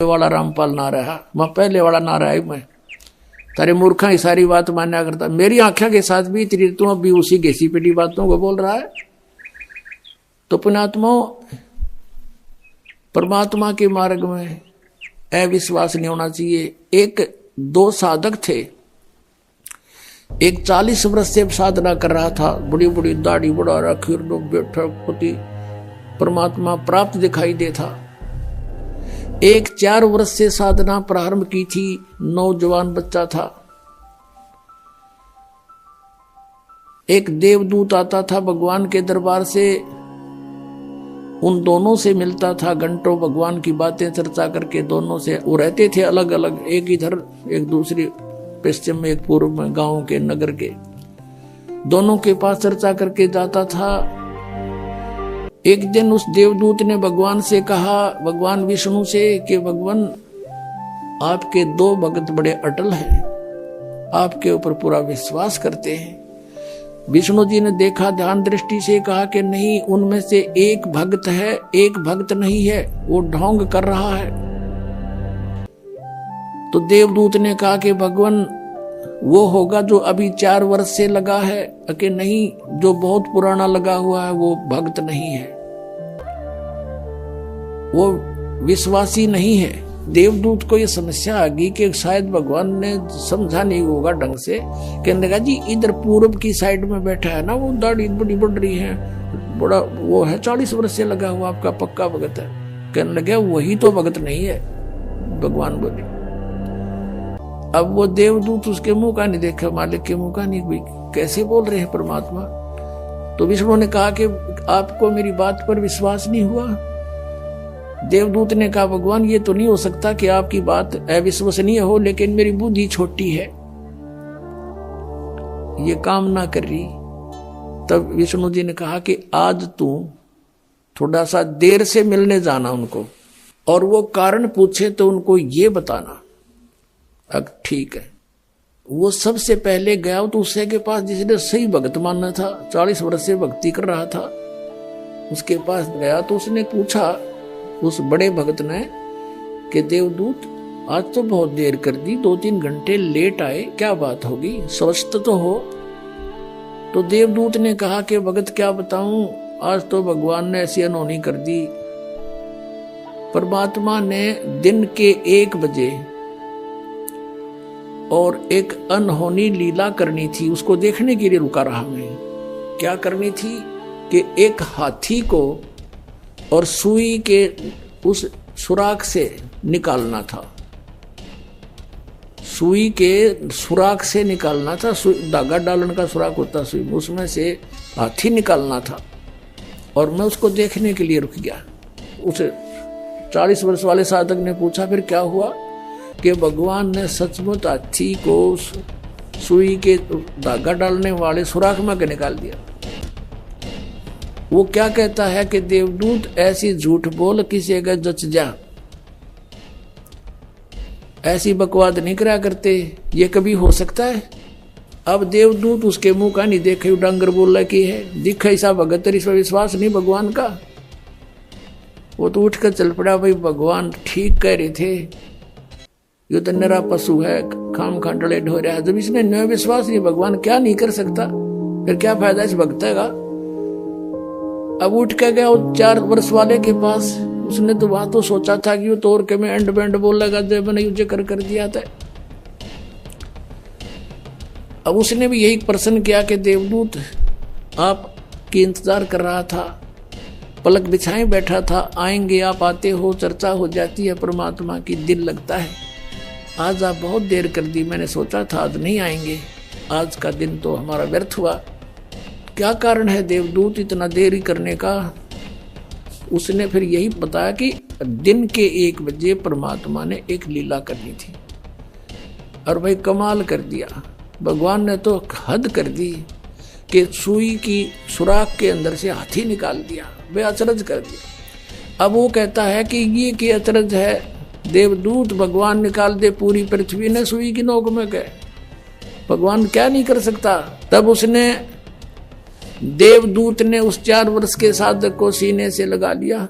वाला रामपाल नारा है, मैं पहले वाला नारा है। मैं तारे मूर्खा ही सारी बात मान्या करता, मेरी आंखों के साथ भी तेरी तू अभी उसी घेसी पेटी बातों को बोल रहा है। तो पुण्यात्मा, परमात्मा के मार्ग में अविश्वास नहीं होना चाहिए। एक दो साधक थे, एक 40 वर्ष से साधना कर रहा था, बड़ी बड़ी दाढ़ी बढ़ा रखी, बैठा पति परमात्मा प्राप्त दिखाई देता। एक 4 वर्ष से साधना प्रारंभ की थी, नौजवान बच्चा था। एक देवदूत आता था भगवान के दरबार से, उन दोनों से मिलता था, घंटों भगवान की बातें चर्चा करके दोनों से। वो रहते थे अलग अलग, एक इधर एक दूसरी पश्चिम में, एक पूर्व में, गांव के नगर के। दोनों के पास चर्चा करके जाता था। एक दिन उस देवदूत ने भगवान से कहा, भगवान विष्णु से, कि भगवान आपके 2 भक्त बड़े अटल हैं, आपके ऊपर पूरा विश्वास करते हैं। विष्णु जी ने देखा, ध्यान दृष्टि से कहा कि नहीं, उनमें से एक भक्त है, एक भक्त नहीं है, वो ढोंग कर रहा है। तो देवदूत ने कहा कि भगवान वो होगा जो अभी 4 वर्ष से लगा है, कि नहीं, जो बहुत पुराना लगा हुआ है वो भक्त नहीं है, वो विश्वासी नहीं है। देवदूत को ये समस्या आ गई कि शायद भगवान ने समझा नहीं होगा ढंग से। कहने लगा, जी इधर पूर्व की साइड में बैठा है ना, वो दाढ़ी बड़ी बढ़ रही है, बड़ा वो है, 40 वर्ष से लगा हुआ, आपका पक्का भगत है। कहने लगा, वही तो भगत नहीं है, भगवान बोले। अब वो देवदूत उसके मुंह का नहीं देखा, मालिक के मुंह का नहीं, कैसे बोल रहे हैं परमात्मा। तो विष्णु ने कहा कि आपको मेरी बात पर विश्वास नहीं हुआ। देवदूत ने कहा, भगवान ये तो नहीं हो सकता कि आपकी बात अविश्वसनीय हो, लेकिन मेरी बुद्धि छोटी है, ये काम ना कर रही। तब विष्णु जी ने कहा कि आज तू थोड़ा सा देर से मिलने जाना उनको, और वो कारण पूछे तो उनको ये बताना। अब ठीक है। वो सबसे पहले गया तो उससे के पास जिसने सही भक्त मानना था, 40 वर्ष से भक्ति कर रहा था, उसके पास गया तो उसने पूछा उस बड़े भक्त ने कि देवदूत आज तो बहुत देर कर दी, 2-3 घंटे लेट आए, क्या बात होगी, स्वस्थ तो हो। तो देवदूत ने कहा कि भगत क्या बताऊं, आज तो भगवान ने ऐसी अनहोनी कर दी। परमात्मा ने दिन के 1 बजे और एक अनहोनी लीला करनी थी, उसको देखने के लिए रुका रहा मैं। क्या करनी थी कि एक हाथी को और सुई के उस सुराख से निकालना था, सुई के सुराख से निकालना था, धागा डालने का सुराख होता सुई, उसमें से हाथी निकालना था। और मैं उसको देखने के लिए रुक गया। उस 40 वर्ष वाले साधक ने पूछा, फिर क्या हुआ? कि भगवान ने सचमुच हाथी को सुई के धागा डालने वाले सुराख में निकाल दिया। वो क्या कहता है कि देवदूत ऐसी झूठ बोल किसी का जच जा, ऐसी बकवाद नहीं करा करते, ये कभी हो सकता है? अब देवदूत उसके मुंह का नहीं देखे, डांगर बोल रहा कि है दिखा ऐसा भगत, इस पर विश्वास नहीं भगवान का। वो तो उठ कर चल पड़ा, भाई भगवान ठीक कह रहे थे, ये तो नरा पशु है, खाम खांडले ढो रहा है। जब इसने न विश्वास नहीं, भगवान क्या नहीं कर सकता, फिर क्या फायदा इस भक्त का। अब उठ के गया 4 वर्ष वाले के पास। उसने तो वहां तो सोचा था कि वो तोड़ के मैं एंड बैंड बोल लगा, जब मैंने युद्ध कर दिया था। अब उसने भी यही प्रश्न किया कि देवदूत आपकी इंतजार कर रहा था, पलक बिछाए बैठा था, आएंगे आप, आते हो, चर्चा हो जाती है परमात्मा की, दिल लगता है। आज आप बहुत देर कर दी, मैंने सोचा था आज नहीं आएंगे, आज का दिन तो हमारा व्यर्थ हुआ। क्या कारण है देवदूत इतना देरी करने का? उसने फिर यही बताया कि दिन के 1 बजे परमात्मा ने एक लीला करनी थी। और भाई कमाल कर दिया, भगवान ने तो हद कर दी कि सुई की सुराख के अंदर से हाथी निकाल दिया, वे अचरज कर दिया। अब वो कहता है कि ये क्या अचरज है, देवदूत भगवान निकाल दे, पूरी पृथ्वी ने सुई की नोक में गए, भगवान क्या नहीं कर सकता। तब उसने देवदूत ने उस 4 वर्ष के साधक को सीने से लगा लिया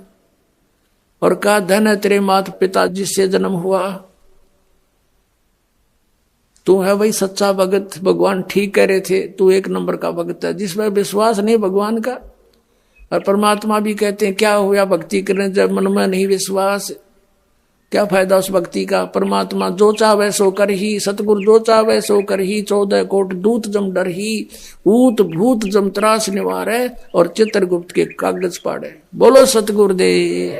और कहा धन है तेरे माता पिता जिससे जन्म हुआ, तू है वही सच्चा भगत, भगवान ठीक कह रहे थे, तू एक नंबर का भगत है। जिसमें विश्वास नहीं भगवान का, और परमात्मा भी कहते हैं क्या हुआ भक्ति करने जब मन में नहीं विश्वास, क्या फायदा उस भक्ति का। परमात्मा जो चाहे सो कर ही, सतगुरु जो चाहे सो कर ही, 14 कोट दूत जम डर ही, ऊत भूत जम त्रास निवारे, और चित्रगुप्त के कागज पाड़े। बोलो सतगुरुदेव।